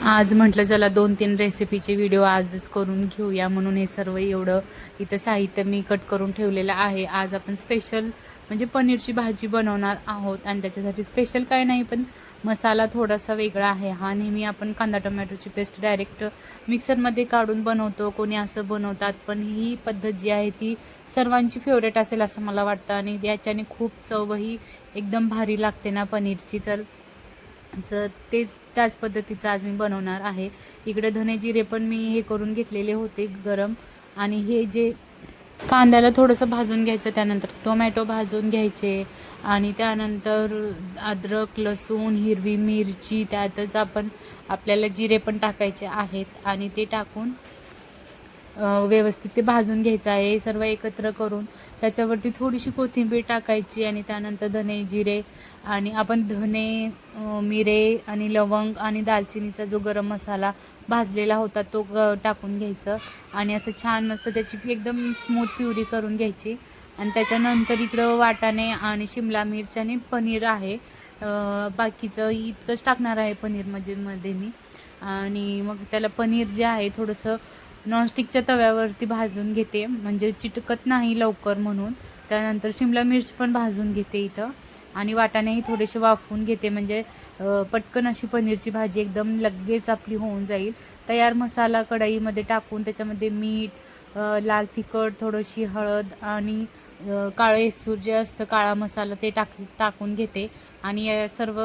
आज म्हटलं चला 2-3 रेसिपीचे व्हिडिओ आजच करून घेऊया, म्हणून हे सर्व एवढं इथं साहित्य मी कट करून ठेवलेलं आहे. आज आपण स्पेशल म्हणजे पनीरची भाजी बनवणार आहोत आणि त्याच्यासाठी स्पेशल काय नाही, पण मसाला थोडासा वेगळा आहे. हा नेहमी आपण कांदा टोमॅटोची पेस्ट डायरेक्ट मिक्सरमध्ये काढून बनवतो, कोणी असं बनवतात, पण ही पद्धत जी आहे ती सर्वांची फेवरेट असेल असं मला वाटतं आणि याच्याने खूप चवही एकदम भारी लागते ना पनीरची. तर त्याच पद्धतीचं आज मी बनवणार आहे. इकडे धने जिरे पण मी हे करून घेतलेले होते गरम, आणि हे जे कांद्याला थोडंसं भाजून घ्यायचं, त्यानंतर टोमॅटो भाजून घ्यायचे आणि त्यानंतर अद्रक, लसूण, हिरवी मिरची, त्यातच आपल्याला जिरे पण टाकायचे आहेत आणि ते टाकून व्यवस्थित ते भाजून घ्यायचं आहे सर्व एकत्र करून. त्याच्यावरती थोडीशी कोथिंबीर टाकायची आणि त्यानंतर धने जिरे आणि आपण धने, मिरे आणि लवंग आणि दालचिनीचा जो गरम मसाला भाजलेला होता तो टाकून घ्यायचं आणि असं छान मस्त त्याची एकदम स्मूथ प्युरी करून घ्यायची. आणि त्याच्यानंतर इकडं वाटाणे आणि शिमला मिरची आणि पनीर आहे. बाकीचं इतकंच टाकणार आहे पनीर मध्ये मी. आणि मग त्याला पनीर जे आहे थोडंसं नॉनस्टिकच्या तव्यावरती भाजून घेते, म्हणजे चिटकत नाही लवकर म्हणून. त्यानंतर शिमला मिर्च पण भाजून घेते इथं आणि वाटाणेही थोडेसे वाफवून घेते, म्हणजे पटकन अशी पनीरची भाजी एकदम लगेच आपली होऊन जाईल. तयार मसाला कढईमध्ये टाकून त्याच्यामध्ये मीठ, लाल तिखट, थोडीशी हळद आणि काळे येसूर जे असतं काळा मसाला ते टाकून घेते आणि या सर्व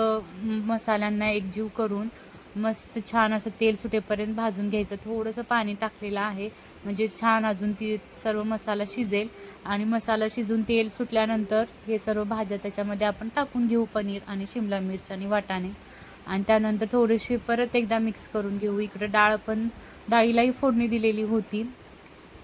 मसाल्यांना एकजीव करून मस्त छान असं तेल सुटेपर्यंत भाजून घ्यायचं. थोडंसं पाणी टाकलेलं आहे म्हणजे छान अजून ती सर्व मसाला शिजेल आणि मसाला शिजून तेल सुटल्यानंतर हे सर्व भाज्या त्याच्यामध्ये आपण टाकून घेऊ, पनीर आणि शिमला मिर्च आणि वाटाणे, आणि त्यानंतर थोडेसे परत एकदा मिक्स करून घेऊ. इकडं डाळीलाही फोडणी दिलेली होती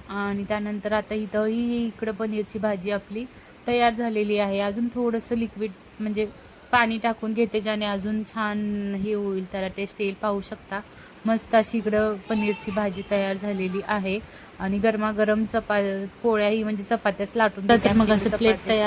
आणि त्यानंतर आता इकडं पनीरची भाजी आपली तयार झालेली आहे. अजून थोडंसं लिक्विड म्हणजे पाणी टाकून घेते ज्याने अजून छान हे होईल, त्याला टेस्ट येईल. पाहू शकता मस्त अशी इकडं पनीरची भाजी तयार झालेली आहे आणि गरमागरम पोळ्याही म्हणजे चपात्याच लाटून मग असं प्लेट तयार